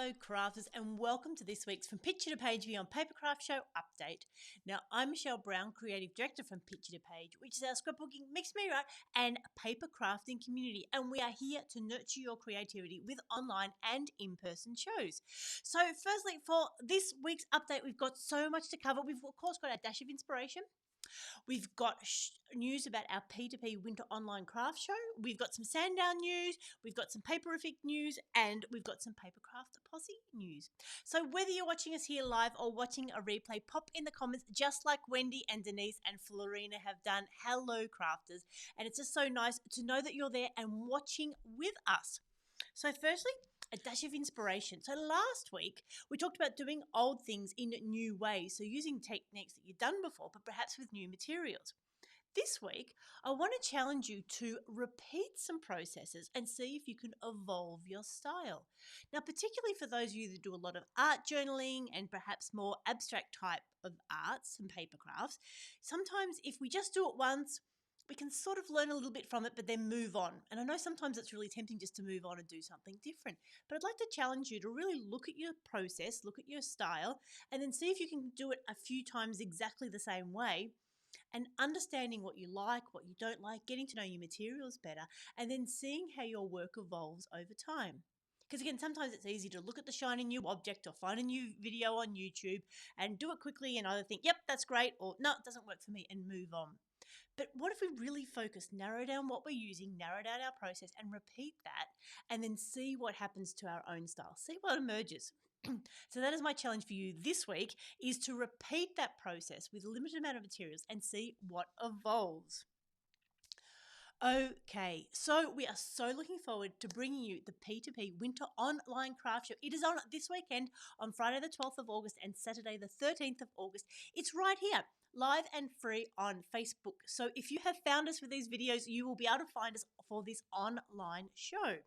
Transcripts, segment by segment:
Hello crafters and welcome to this week's From Picture to Page Beyond Papercraft Show update. Now I'm Michelle Brown, Creative Director from Picture to Page, which is our scrapbooking, mixed media art and paper crafting community, and we are here to nurture your creativity with online and in-person shows. So firstly, for this week's update, we've got so much to cover. We've of course got our dash of inspiration. We've got news about our P2P Winter Online Craft Show. We've got some Sanddown news. We've got some Paperrific news. And we've got some Papercraft Posse news. So whether you're watching us here live or watching a replay, pop in the comments just like Wendy and Denise and Florina have done. Hello, crafters. And it's just so nice to know that you're there and watching with us. So firstly, a dash of inspiration. So last week, we talked about doing old things in new ways. So using techniques that you've done before, but perhaps with new materials. This week, I want to challenge you to repeat some processes and see if you can evolve your style. Now, particularly for those of you that do a lot of art journaling and perhaps more abstract type of arts and paper crafts, sometimes if we just do it once, we can sort of learn a little bit from it, but then move on. And I know sometimes it's really tempting just to move on and do something different. But I'd like to challenge you to really look at your process, look at your style, and then see if you can do it a few times exactly the same way, and understanding what you like, what you don't like, getting to know your materials better, and then seeing how your work evolves over time. Because again, sometimes it's easy to look at the shiny new object or find a new video on YouTube and do it quickly and either think, yep, that's great, or no, it doesn't work for me, and move on. But what if we really focus, narrow down what we're using, narrow down our process and repeat that, and then see what happens to our own style, see what emerges. So that is my challenge for you this week, is to repeat that process with a limited amount of materials and see what evolves. Okay, so we are so looking forward to bringing you the P2P Winter Online Craft Show. It is on this weekend on Friday the 12th of August and Saturday the 13th of August. It's right here, live and free on Facebook. So if you have found us with these videos, you will be able to find us for this online show.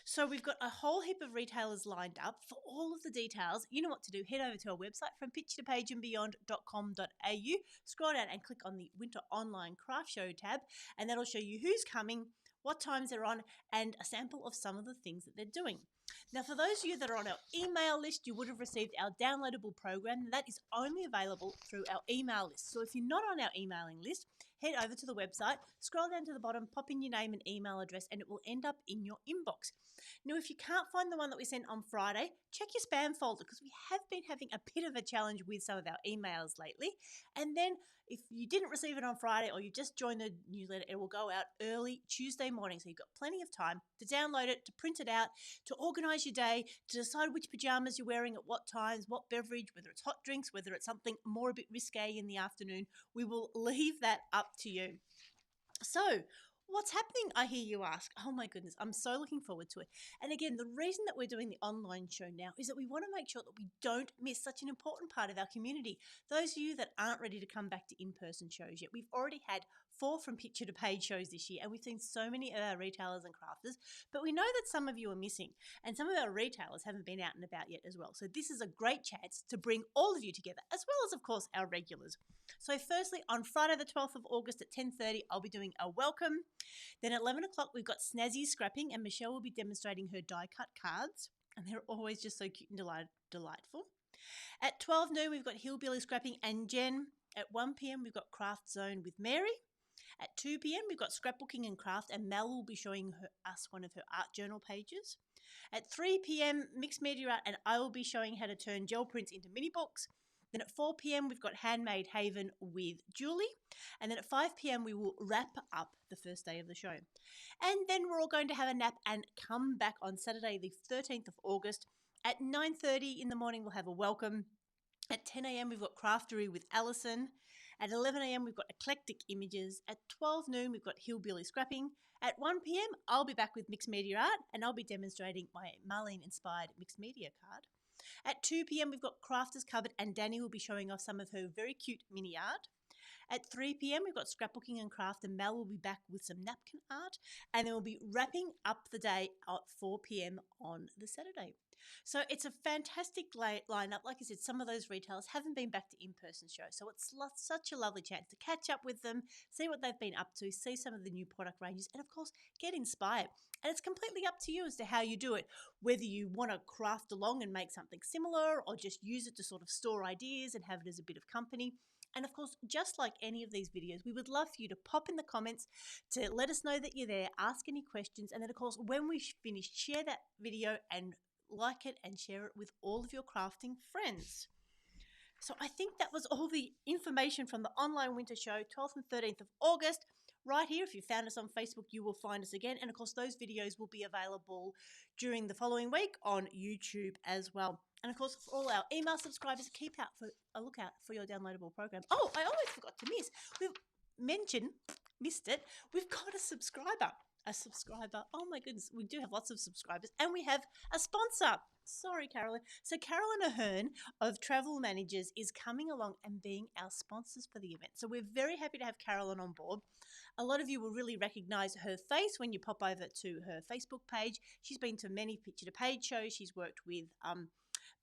So we've got a whole heap of retailers lined up. For all of the details, you know what to do. Head over to our website, from picturetopageandbeyond.com.au. Scroll down and click on the Winter Online Craft Show tab, and that'll show you who's coming, what times they're on, and a sample of some of the things that they're doing. Now, for those of you that are on our email list, you would have received our downloadable program. That is only available through our email list. So if you're not on our emailing list, head over to the website, scroll down to the bottom, pop in your name and email address, and it will end up in your inbox. Now, if you can't find the one that we sent on Friday, check your spam folder, because we have been having a bit of a challenge with some of our emails lately. And then if you didn't receive it on Friday or you just joined the newsletter, it will go out early Tuesday morning. So you've got plenty of time to download it, to print it out, to organise your day, to decide which pajamas you're wearing at what times, what beverage, whether it's hot drinks, whether it's something more a bit risque in the afternoon. We will leave that up to you. So, what's happening, I hear you ask? Oh my goodness, I'm so looking forward to it. And again, the reason that we're doing the online show now is that we want to make sure that we don't miss such an important part of our community. Those of you that aren't ready to come back to in-person shows yet, we've already had 4 From Picture to Page shows this year, and we've seen so many of our retailers and crafters, but we know that some of you are missing, and some of our retailers haven't been out and about yet as well. So this is a great chance to bring all of you together, as well as, of course, our regulars. So firstly, on Friday the 12th of August at 10:30, I'll be doing a welcome. Then at 11 o'clock, we've got Snazzy Scrapping, and Michelle will be demonstrating her die-cut cards, and they're always just so cute and delightful. At 12 noon, we've got Hillbilly Scrapping and Jen. At 1 p.m, we've got Craft Zone with Mary. At 2 p.m, we've got Scrapbooking and Craft, and Mel will be showing us one of her art journal pages. At 3 p.m, Mixed Media Art, and I will be showing how to turn gel prints into mini books. Then at 4 p.m, we've got Handmade Haven with Julie. And then at 5 p.m, we will wrap up the first day of the show. And then we're all going to have a nap and come back on Saturday, the 13th of August. At 9:30 in the morning, we'll have a welcome. At 10 a.m, we've got Craftery with Alison. At 11 a.m, we've got Eclectic Images. At 12 noon, we've got Hillbilly Scrapping. At 1 p.m, I'll be back with Mixed Media Art, and I'll be demonstrating my Marlene-inspired mixed media card. At 2 p.m, we've got Crafters Covered, and Danny will be showing off some of her very cute mini art. At 3 p.m, we've got scrapbooking and craft, and Mel will be back with some napkin art. And then we'll be wrapping up the day at 4 p.m. on the Saturday. So it's a fantastic lineup. Like I said, some of those retailers haven't been back to in-person shows, so it's such a lovely chance to catch up with them, see what they've been up to, see some of the new product ranges, and of course, get inspired. And it's completely up to you as to how you do it, whether you want to craft along and make something similar or just use it to sort of store ideas and have it as a bit of company. And of course, just like any of these videos, we would love for you to pop in the comments to let us know that you're there, ask any questions, and then of course, when we finish, share that video and like it and share it with all of your crafting friends. So I think that was all the information from the online winter show, 12th and 13th of August. Right here, if you found us on Facebook, you will find us again. And of course, those videos will be available during the following week on YouTube as well. And of course, for all our email subscribers, keep out for a lookout for your downloadable program. Oh, I always forgot to missed it. We've got a subscriber. Oh my goodness, we do have lots of subscribers, and we have a sponsor. Sorry, Carolyn. So Carolyn Ahern of Travel Managers is coming along and being our sponsors for the event. So we're very happy to have Carolyn on board. A lot of you will really recognize her face when you pop over to her Facebook page. She's been to many Picture to Page shows. She's worked with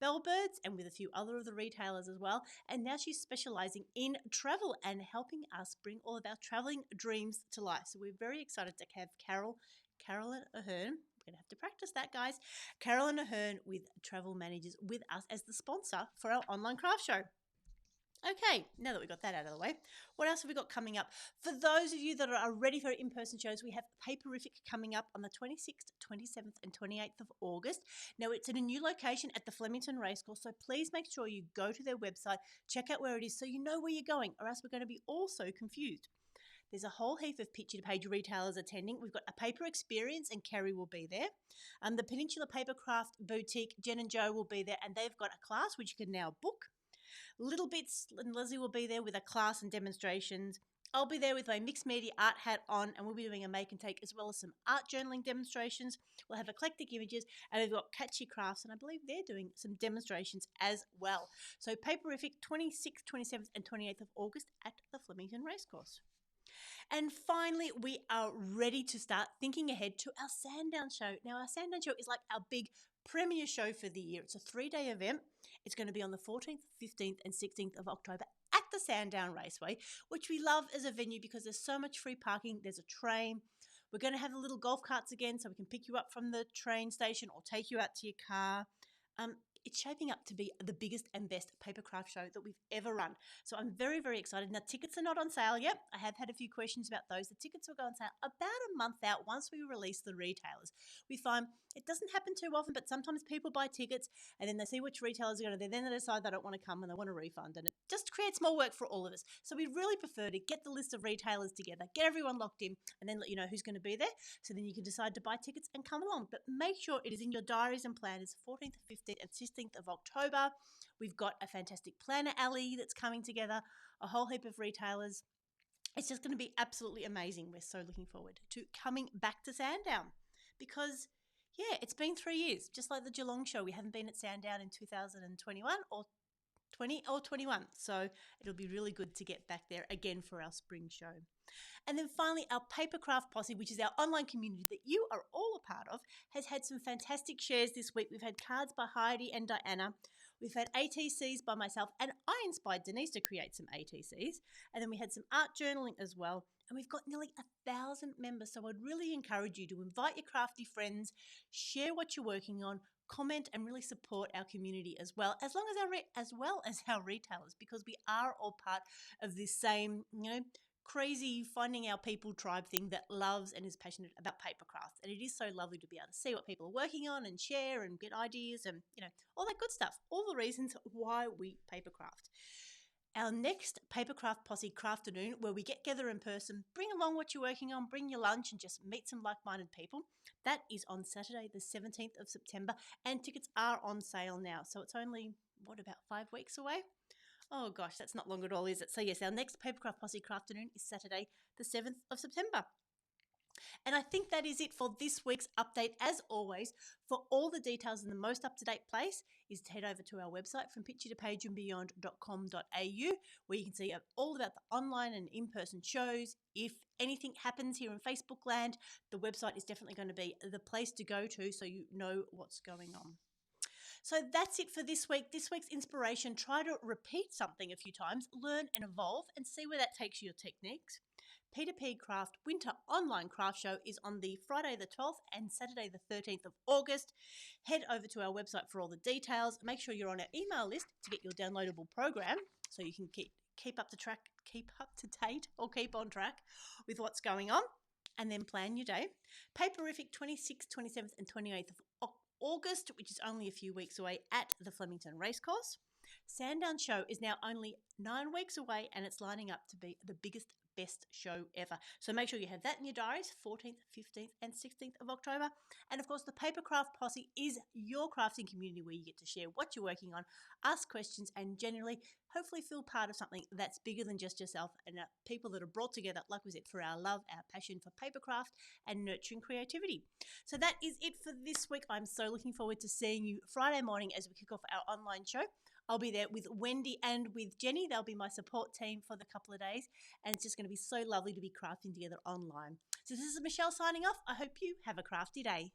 Bellbirds and with a few other of the retailers as well. And now she's specializing in travel and helping us bring all of our traveling dreams to life. So we're very excited to have Carolyn Ahern. We're going to have to practice that, guys. Carolyn Ahern with Travel Managers with us as the sponsor for our online craft show. Okay, now that we got that out of the way, what else have we got coming up? For those of you that are ready for in-person shows, we have Paperrific coming up on the 26th, 27th and 28th of August. Now, it's in a new location at the Flemington Racecourse, so please make sure you go to their website, check out where it is so you know where you're going, or else we're going to be all so confused. There's a whole heap of picture-to-page retailers attending. We've got a Paper Experience, and Kerry will be there. The Peninsula Papercraft Boutique, Jen and Joe will be there, and they've got a class which you can now book. Little Bits and Leslie will be there with a class and demonstrations. I'll be there with my mixed media art hat on, and we'll be doing a make and take as well as some art journaling demonstrations. We'll have eclectic images, and we've got catchy crafts, and I believe they're doing some demonstrations as well. So Paperrific, 26th, 27th and 28th of August at the Flemington Racecourse. And finally, we are ready to start thinking ahead to our Sanddown show. Now, our Sanddown show is like our big premier show for the year. It's a 3-day event. It's going to be on the 14th, 15th and 16th of October at the Sanddown Raceway, which we love as a venue because there's so much free parking. There's a train. We're going to have the little golf carts again so we can pick you up from the train station or take you out to your car. It's shaping up to be the biggest and best papercraft show that we've ever run. So I'm very, very excited. Now, tickets are not on sale yet. I have had a few questions about those. The tickets will go on sale about a month out once we release the retailers. We find it doesn't happen too often, but sometimes people buy tickets and then they see which retailers are going to, then they decide they don't want to come and they want a refund, and it just creates more work for all of us. So we really prefer to get the list of retailers together, get everyone locked in, and then let you know who's going to be there. So then you can decide to buy tickets and come along. But make sure it is in your diaries and planners, 14th, 15th and 16th of October. We've got a fantastic planner alley that's coming together, a whole heap of retailers. It's just going to be absolutely amazing. We're so looking forward to coming back to Sanddown because, yeah, it's been 3 years. Just like the Geelong show, we haven't been at Sanddown in 2021 or 20 or 21. So it'll be really good to get back there again for our spring show. And then finally, our Papercraft Posse, which is our online community that you are all a part of, has had some fantastic shares this week. We've had cards by Heidi and Diana. We've had ATCs by myself, and I inspired Denise to create some ATCs. And then we had some art journaling as well. And we've got nearly 1,000 members. So I'd really encourage you to invite your crafty friends, share what you're working on, comment and really support our community as well as our retailers, because we are all part of this same, crazy finding our people tribe thing that loves and is passionate about papercraft. And it is so lovely to be able to see what people are working on and share and get ideas and, all that good stuff. All the reasons why we papercraft. Our next Papercraft Posse Crafternoon, where we get together in person, bring along what you're working on, bring your lunch and just meet some like-minded people. That is on Saturday, the 17th of September, and tickets are on sale now. So it's only, about 5 weeks away? Oh gosh, that's not long at all, is it? So yes, our next Papercraft Posse Crafternoon is Saturday, the 7th of September. And I think that is it for this week's update. As always, for all the details in the most up-to-date place is to head over to our website from picture2pageandbeyond.com.au, where you can see all about the online and in-person shows. If anything happens here in Facebook land, the website is definitely going to be the place to go to so you know what's going on. So that's it for this week. This week's inspiration: try to repeat something a few times, learn and evolve, and see where that takes your techniques. P2P Craft Winter Online Craft Show is on the Friday the 12th and Saturday the 13th of August. Head over to our website for all the details. Make sure you're on our email list to get your downloadable program so you can keep up to date or keep on track with what's going on, and then plan your day. Paperrific 26th, 27th and 28th of August, which is only a few weeks away at the Flemington Racecourse. Sanddown show is now only 9 weeks away, and it's lining up to be the biggest, best show ever. So make sure you have that in your diaries, 14th, 15th and 16th of October. And of course, the Papercraft Posse is your crafting community where you get to share what you're working on, ask questions, and generally, hopefully feel part of something that's bigger than just yourself, and people that are brought together, like we said, for our love, our passion for papercraft and nurturing creativity. So that is it for this week. I'm so looking forward to seeing you Friday morning as we kick off our online show. I'll be there with Wendy and with Jenny. They'll be my support team for the couple of days, and it's just going to be so lovely to be crafting together online. So this is Michelle signing off. I hope you have a crafty day.